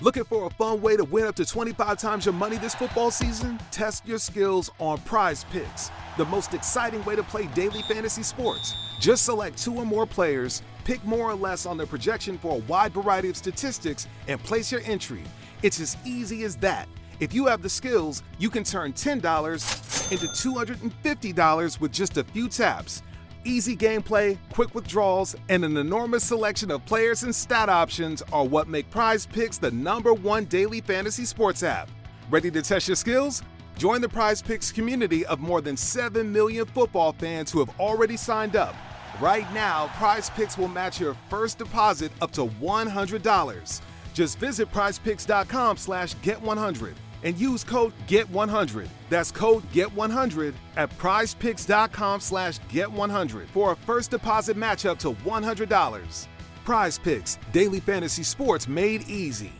Looking for a fun way to win up to 25 times your money this football season? Test your skills on Prize Picks, the most exciting way to play daily fantasy sports. Just select 2 or more players, pick more or less on their projection for a wide variety of statistics, and place your entry. It's as easy as that. If you have the skills, you can turn $10 into $250 with just a few taps. Easy gameplay, quick withdrawals, and an enormous selection of players and stat options are what make Prize Picks the #1 daily fantasy sports app. Ready to test your skills? Join the Prize Picks community of more than 7 million football fans who have already signed up. Right now, Prize Picks will match your first deposit up to $100. Just visit prizepicks.com/get100 and use code GET100. That's code GET100 at prizepicks.com/get100 for a first deposit match up to $100. Prize Picks, daily fantasy sports made easy.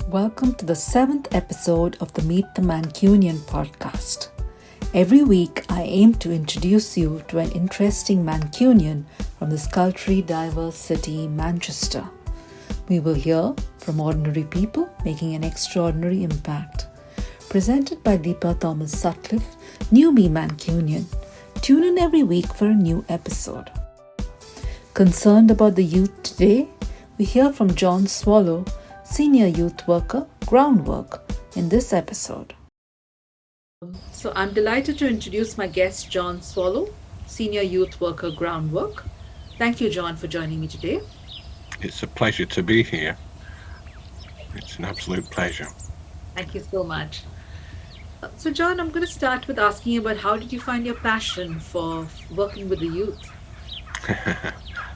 Welcome to the 7th episode of the Meet the Mancunian podcast. Every week, I aim to introduce you to an interesting Mancunian from this culturally diverse city, Manchester. We will hear from ordinary people making an extraordinary impact. Presented by Deepa Thomas Sutcliffe, New Me Mancunian. Tune in every week for a new episode. Concerned about the youth today, we hear from John Swallow, Senior Youth Worker, Groundwork, in this episode. So I'm delighted to introduce my guest, John Swallow, Senior Youth Worker, Groundwork. Thank you, John, for joining me today. It's a pleasure to be here. It's an absolute pleasure. Thank you so much. So, John, I'm going to start with asking you about how did you find your passion for working with the youth?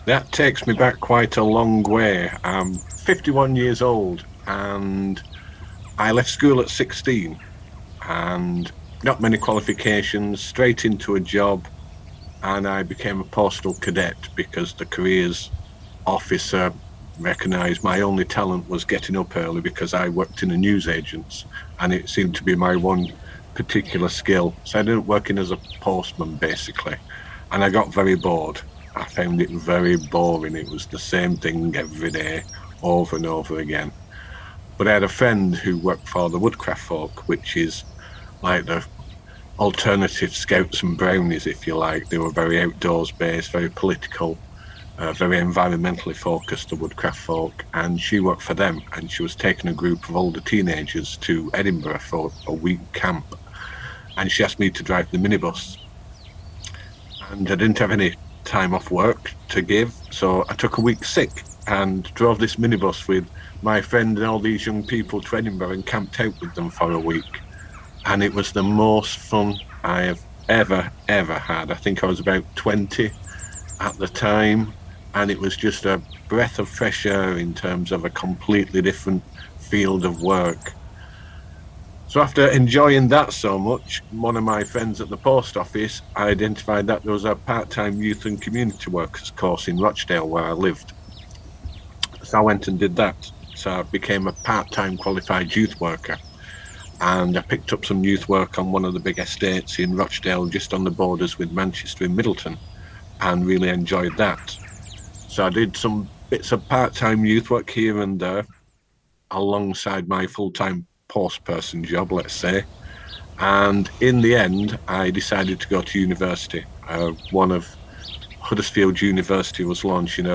That takes me back quite a long way. I'm 51 years old and I left school at 16 and not many qualifications, straight into a job, and I became a postal cadet because the careers officer recognised my only talent was getting up early because I worked in a newsagents and it seemed to be my one particular skill. So I ended up working as a postman basically, and I got very bored. I found it very boring. It was the same thing every day, over and over again. But I had a friend who worked for the Woodcraft folk, which is like the alternative Scouts and Brownies, if you like. They were very outdoors based, very political, very environmentally focused, the Woodcraft folk, and she worked for them, and she was taking a group of older teenagers to Edinburgh for a week camp, and she asked me to drive the minibus, and I didn't have any time off work to give, so I took a week sick and drove this minibus with my friend and all these young people to Edinburgh and camped out with them for a week, and it was the most fun I have ever had. I think I was about 20 at the time, and it was just a breath of fresh air in terms of a completely different field of work. So after enjoying that so much, one of my friends at the post office identified that there was a part-time youth and community workers course in Rochdale where I lived. So I went and did that. So I became a part-time qualified youth worker, and I picked up some youth work on one of the big estates in Rochdale, just on the borders with Manchester in Middleton, and really enjoyed that. So I did some bits of part-time youth work here and there alongside my full-time post person job, let's say. And in the end, I decided to go to university. One of Huddersfield University was launching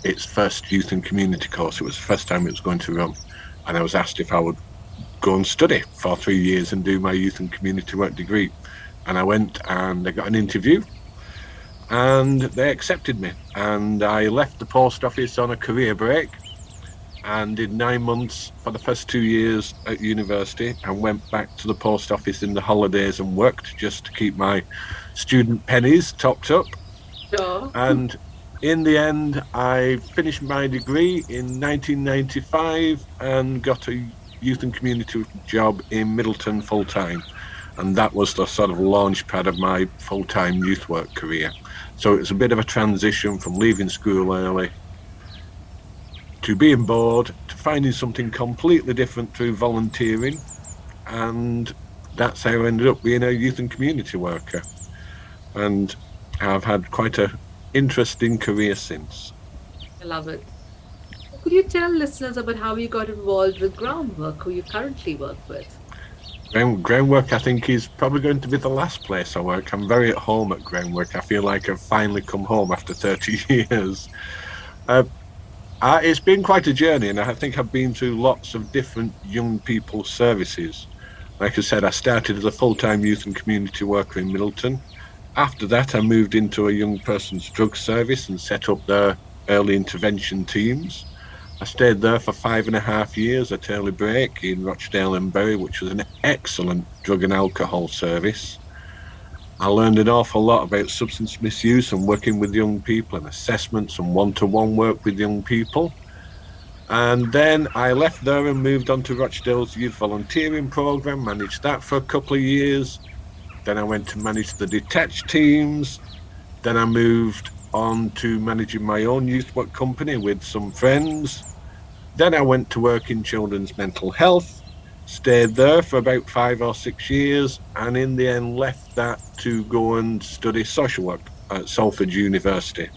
its first youth and community course. It was the first time it was going to run. And I was asked if I would go and study for 3 years and do my youth and community work degree. And I went and I got an interview, and they accepted me, and I left the post office on a career break and did 9 months for the first 2 years at university, and went back to the post office in the holidays and worked just to keep my student pennies topped up. Sure. And in the end, I finished my degree in 1995 and got a youth and community job in Middleton full-time, and that was the sort of launch pad of my full-time youth work career. So it was a bit of a transition from leaving school early to being bored to finding something completely different through volunteering, and that's how I ended up being a youth and community worker. And I've had quite a interesting career since. I love it. Could you tell listeners about how you got involved with Groundwork, who you currently work with? Groundwork, I think, is probably going to be the last place I work. I'm very at home at Groundwork. I feel like I've finally come home after 30 years. Uh, it's been quite a journey, and I think I've been through lots of different young people services. Like I said, I started as a full-time youth and community worker in Middleton. After that, I moved into a young person's drug service and set up their early intervention teams. I stayed there for 5.5 years at Early Break in Rochdale and Bury, which was an excellent drug and alcohol service. I learned an awful lot about substance misuse and working with young people and assessments and one-to-one work with young people. And then I left there and moved on to Rochdale's youth volunteering programme, managed that for a couple of years. Then I went to manage the detached teams. Then I moved on to managing my own youth work company with some friends. Then I went to work in children's mental health, stayed there for about 5 or 6 years, and in the end left that to go and study social work at Salford University.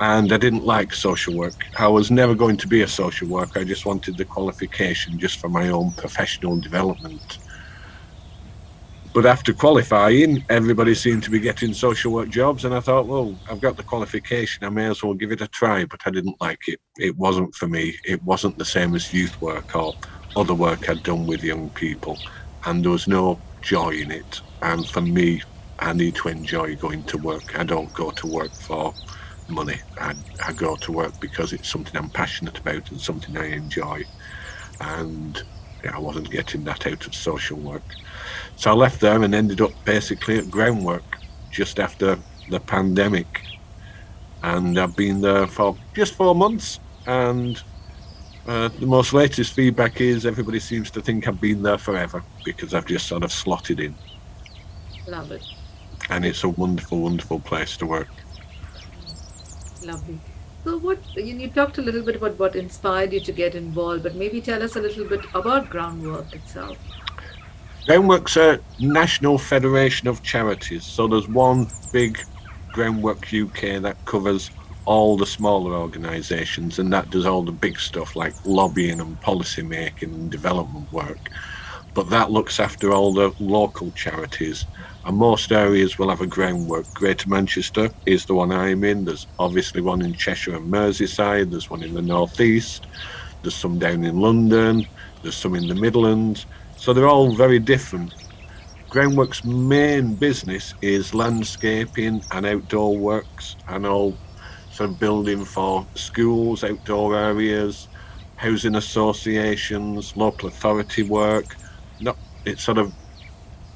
And I didn't like social work. I was never going to be a social worker. I just wanted the qualification just for my own professional development. But after qualifying, everybody seemed to be getting social work jobs, and I thought, well, I've got the qualification, I may as well give it a try, but I didn't like it. It wasn't for me. It wasn't the same as youth work or other work I'd done with young people, and there was no joy in it. And for me, I need to enjoy going to work. I don't go to work for money. I go to work because it's something I'm passionate about and something I enjoy. And I wasn't getting that out of social work. So I left there and ended up basically at Groundwork just after the pandemic. And I've been there for just 4 months. And the most latest feedback is everybody seems to think I've been there forever because I've just sort of slotted in. Love it. And it's a wonderful, wonderful place to work. Lovely. So you talked a little bit about what inspired you to get involved, but maybe tell us a little bit about Groundwork itself. Groundwork's a national federation of charities. So there's one big Groundwork UK that covers all the smaller organisations, and that does all the big stuff like lobbying and policy making and development work. But that looks after all the local charities. And most areas will have a Groundwork. Greater Manchester is the one I'm in. There's obviously one in Cheshire and Merseyside. There's one in the North East. There's some down in London. There's some in the Midlands. So they're all very different. Groundwork's main business is landscaping and outdoor works and all sort of building for schools, outdoor areas, housing associations, local authority work. It's sort of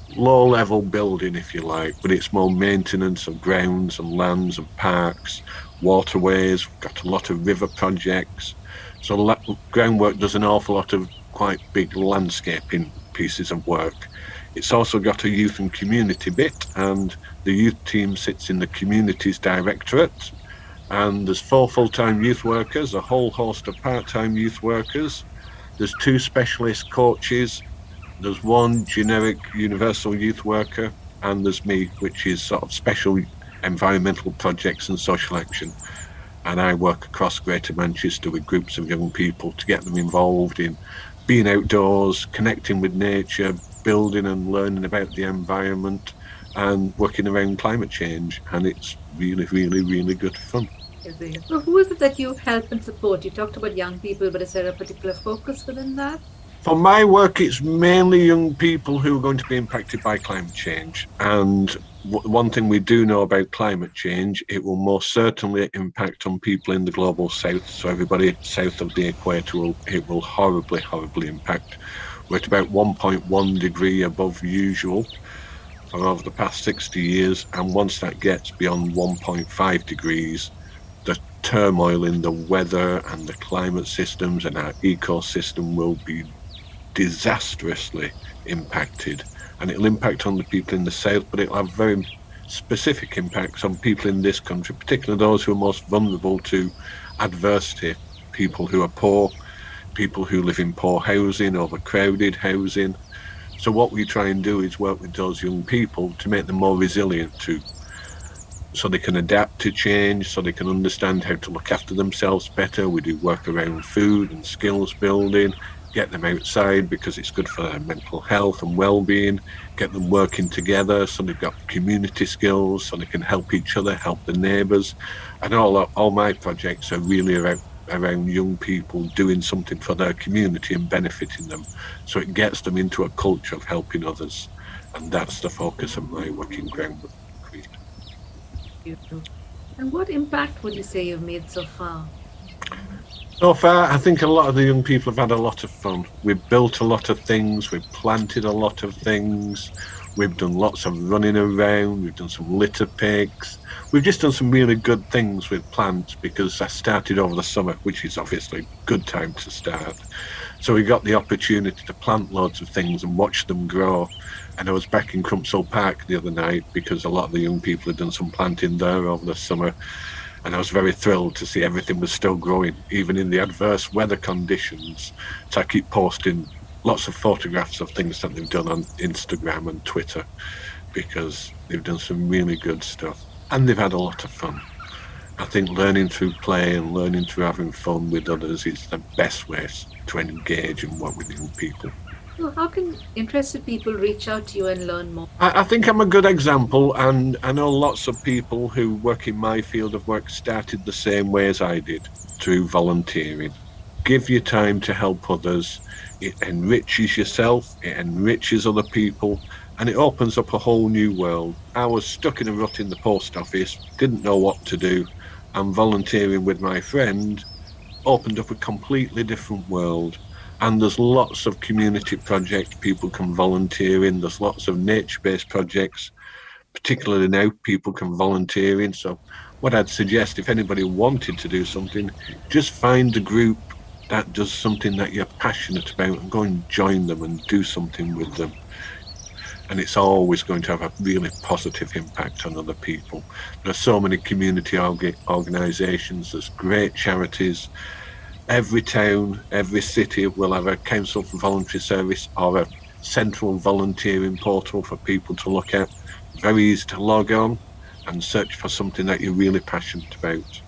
low-level building, if you like, but it's more maintenance of grounds and lands and parks, waterways. We've got a lot of river projects. So Groundwork does an awful lot of quite big landscaping pieces of work. It's also got a youth and community bit, and the youth team sits in the communities directorate. And there's 4 full-time youth workers, a whole host of part-time youth workers. There's 2 specialist coaches. There's 1 generic universal youth worker, and there's me, which is sort of special environmental projects and social action. And I work across Greater Manchester with groups of young people to get them involved in being outdoors, connecting with nature, building and learning about the environment, and working around climate change. And it's really, really, really good fun. So who is it that you help and support? You talked about young people, but is there a particular focus within that? For my work, it's mainly young people who are going to be impacted by climate change. And one thing we do know about climate change, it will most certainly impact on people in the global south. So everybody south of the equator, it will horribly, horribly impact. We're at about 1.1 degree above usual for over the past 60 years. And once that gets beyond 1.5 degrees, the turmoil in the weather and the climate systems and our ecosystem will be disastrously impacted, and it'll impact on the people in the south, but it'll have very specific impacts on people in this country, particularly those who are most vulnerable to adversity, people who are poor, people who live in poor housing, overcrowded housing. So what we try and do is work with those young people to make them more resilient to so they can adapt to change, so they can understand how to look after themselves better. We do work around food and skills building, get them outside because it's good for their mental health and well-being, get them working together so they've got community skills, so they can help each other, help the neighbours. And all my projects are really around young people doing something for their community and benefiting them. So it gets them into a culture of helping others. And that's the focus of my work in Groundwork. And what impact would you say you've made so far? So far, I think a lot of the young people have had a lot of fun. We've built a lot of things, we've planted a lot of things, we've done lots of running around, we've done some litter picks. We've just done some really good things with plants because I started over the summer, which is obviously a good time to start. So we got the opportunity to plant loads of things and watch them grow. And I was back in Crumpsall Park the other night because a lot of the young people had done some planting there over the summer. And I was very thrilled to see everything was still growing, even in the adverse weather conditions. So I keep posting lots of photographs of things that they've done on Instagram and Twitter because they've done some really good stuff. And they've had a lot of fun. I think learning through play and learning through having fun with others is the best way to engage and work with young people. So how can interested people reach out to you and learn more? I think I'm a good example, and I know lots of people who work in my field of work started the same way as I did, through volunteering. Give your time to help others. It enriches yourself, it enriches other people, and it opens up a whole new world. I was stuck in a rut in the post office, didn't know what to do, and volunteering with my friend opened up a completely different world. And there's lots of community projects people can volunteer in. There's lots of nature-based projects, particularly now people can volunteer in. So what I'd suggest, if anybody wanted to do something, just find a group that does something that you're passionate about and go and join them and do something with them. And it's always going to have a really positive impact on other people. There are so many community organisations, there's great charities. Every town, every city will have a council for voluntary service or a central volunteering portal for people to look at. Very easy to log on and search for something that you're really passionate about.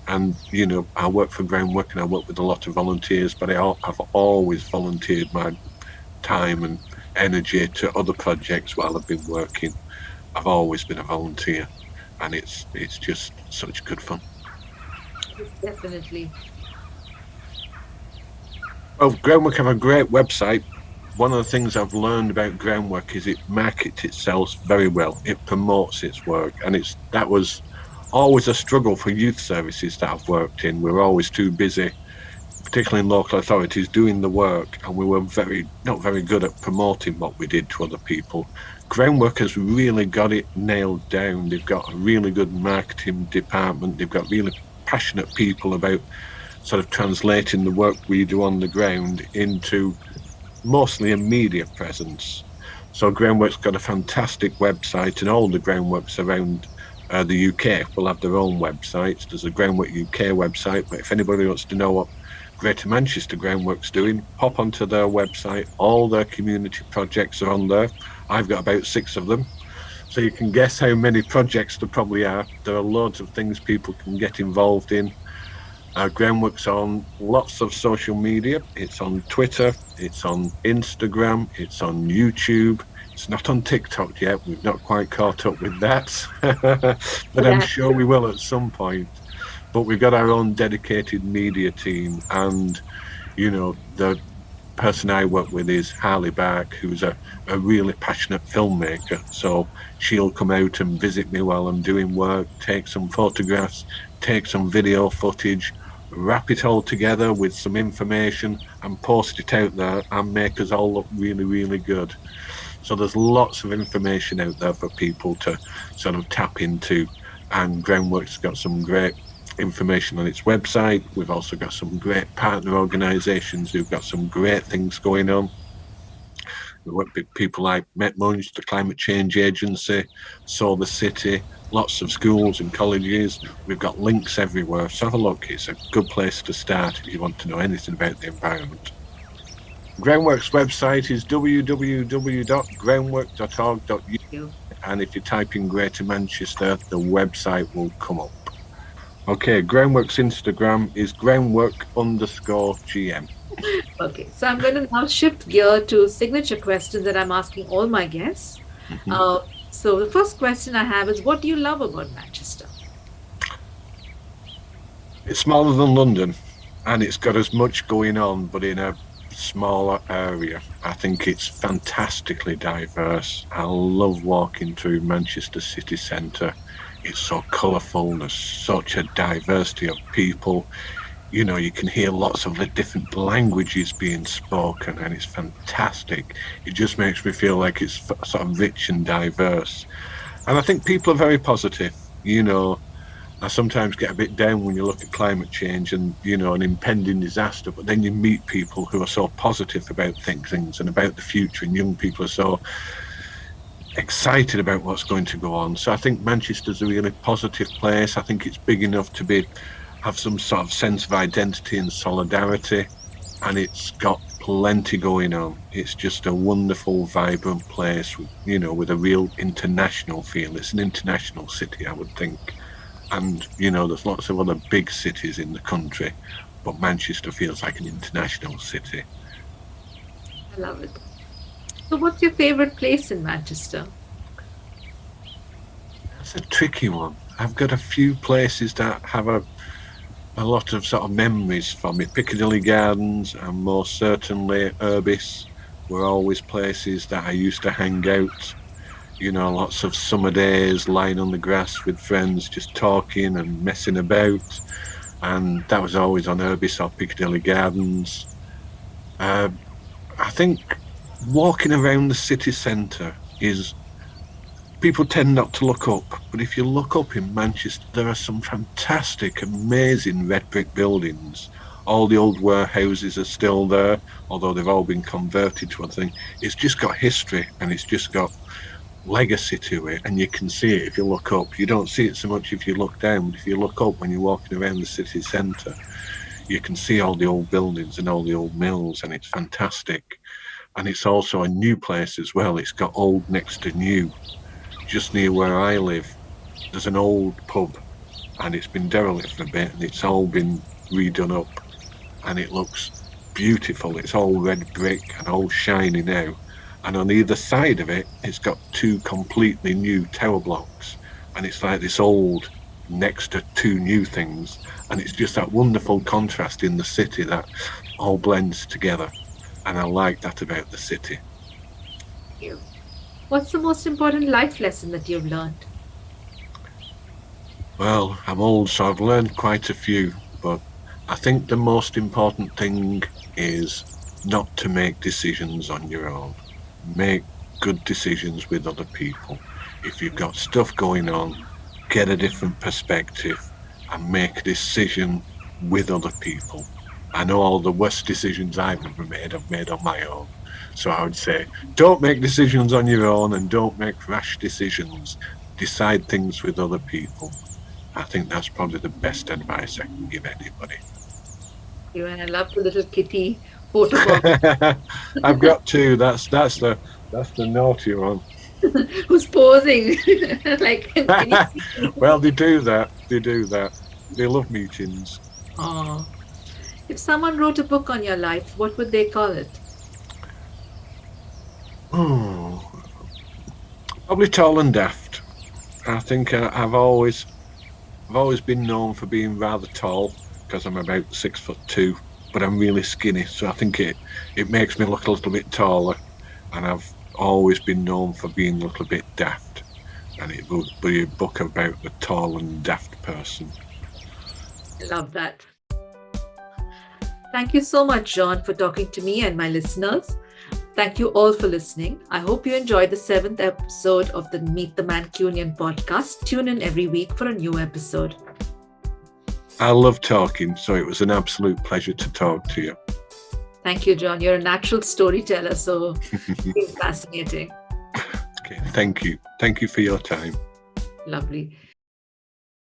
And, you know, I work for Groundwork and I work with a lot of volunteers, but I've always volunteered my time and energy to other projects while I've been working. I've always been a volunteer, and it's just such good fun. Definitely. Well, Groundwork have a great website. One of the things I've learned about Groundwork is it markets itself very well. It promotes its work, and that was always a struggle for youth services that I've worked in. We were always too busy, particularly in local authorities, doing the work, and we were not very good at promoting what we did to other people. Groundwork has really got it nailed down. They've got a really good marketing department. They've got really passionate people about sort of translating the work we do on the ground into mostly a media presence. So Groundwork's got a fantastic website, and all the groundworks around the UK will have their own websites. There's a Groundwork UK website, but if anybody wants to know what Greater Manchester Groundwork's doing, pop onto their website. All their community projects are on there. I've got about 6 of them. So you can guess how many projects there probably are. There are loads of things people can get involved in. Groundwork's on lots of social media. It's on Twitter, it's on Instagram, it's on YouTube. It's not on TikTok yet. We've not quite caught up with that, but I'm sure we will at some point. But we've got our own dedicated media team, and, you know, the person I work with is Harley Bark, who's a really passionate filmmaker. So she'll come out and visit me while I'm doing work, take some photographs, take some video footage, wrap it all together with some information and post it out there and make us all look really, really good. So there's lots of information out there for people to sort of tap into, and Groundwork's got some great information on its website. We've also got some great partner organisations who've got some great things going on. We work with people like Metmunge, the Climate Change Agency, Solar City, lots of schools and colleges. We've got links everywhere, so have a look. It's a good place to start if you want to know anything about the environment. Groundwork's website is www.groundwork.org.uk. and if you type in Greater Manchester, the website will come up. Okay, Groundwork's Instagram is groundwork_GM. Okay, so I'm going to now shift gear to signature questions that I'm asking all my guests. So the first question I have is, what do you love about Manchester? It's smaller than London, and it's got as much going on, but in a smaller area. I think it's fantastically diverse. I love walking through Manchester city centre. It's so colourful. There's such a diversity of people. You know, you can hear lots of the different languages being spoken, and it's fantastic. It just makes me feel like it's sort of rich and diverse. And I think people are very positive. You know, I sometimes get a bit down when you look at climate change and, you know, an impending disaster, but then you meet people who are so positive about things and about the future, and young people are so excited about what's going to go on. So I think Manchester's a really positive place. I think it's big enough to have some sort of sense of identity and solidarity, and it's got plenty going on. It's just a wonderful, vibrant place, you know, with a real international feel. It's an international city, I would think. And, you know, there's lots of other big cities in the country, but Manchester feels like an international city. I love it. So what's your favourite place in Manchester? That's a tricky one. I've got a few places that have a lot of sort of memories for me. Piccadilly Gardens and most certainly Urbis were always places that I used to hang out. You know, lots of summer days lying on the grass with friends, just talking and messing about. And that was always on Urbis or Piccadilly Gardens. I think walking around the city centre is, people tend not to look up, but if you look up in Manchester, there are some fantastic, amazing red brick buildings. All the old warehouses are still there, although they've all been converted to one thing. It's just got history, and it's just got legacy to it, and you can see it if you look up. You don't see it so much if you look down, but if you look up when you're walking around the city centre, you can see all the old buildings and all the old mills, and it's fantastic. And it's also a new place as well. It's got old next to new. Just near where I live, there's an old pub, and it's been derelict for a bit, and it's all been redone up, and it looks beautiful. It's all red brick and all shiny now. And on either side of it, it's got two completely new tower blocks, and it's like this old next to two new things, and it's just that wonderful contrast in the city that all blends together, and I like that about the city. Thank you. What's the most important life lesson that you've learned? Well, I'm old, so I've learned quite a few, but I think the most important thing is not to make decisions on your own. Make good decisions with other people. If you've got stuff going on, get a different perspective and make a decision with other people. I know all the worst decisions I've ever made, I've made on my own. So I would say, don't make decisions on your own, and don't make rash decisions. Decide things with other people. I think that's probably the best advice I can give anybody. You, and I love the little kitty photograph. I've got two. That's the naughty one. Who's posing? Like, Well, they do that. They love meetings. Oh. If someone wrote a book on your life, what would they call it? Oh, probably Tall and Daft. I think I've always been known for being rather tall because I'm about 6'2", but I'm really skinny. So I think it makes me look a little bit taller, and I've always been known for being a little bit daft. And it would be a book about a tall and daft person. Love that. Thank you so much, John, for talking to me and my listeners. Thank you all for listening. I hope you enjoyed the 7th episode of the Meet the Mancunian podcast. Tune in every week for a new episode. I love talking, so it was an absolute pleasure to talk to you. Thank you, John. You're a natural storyteller, so it's fascinating. Okay, thank you. Thank you for your time. Lovely.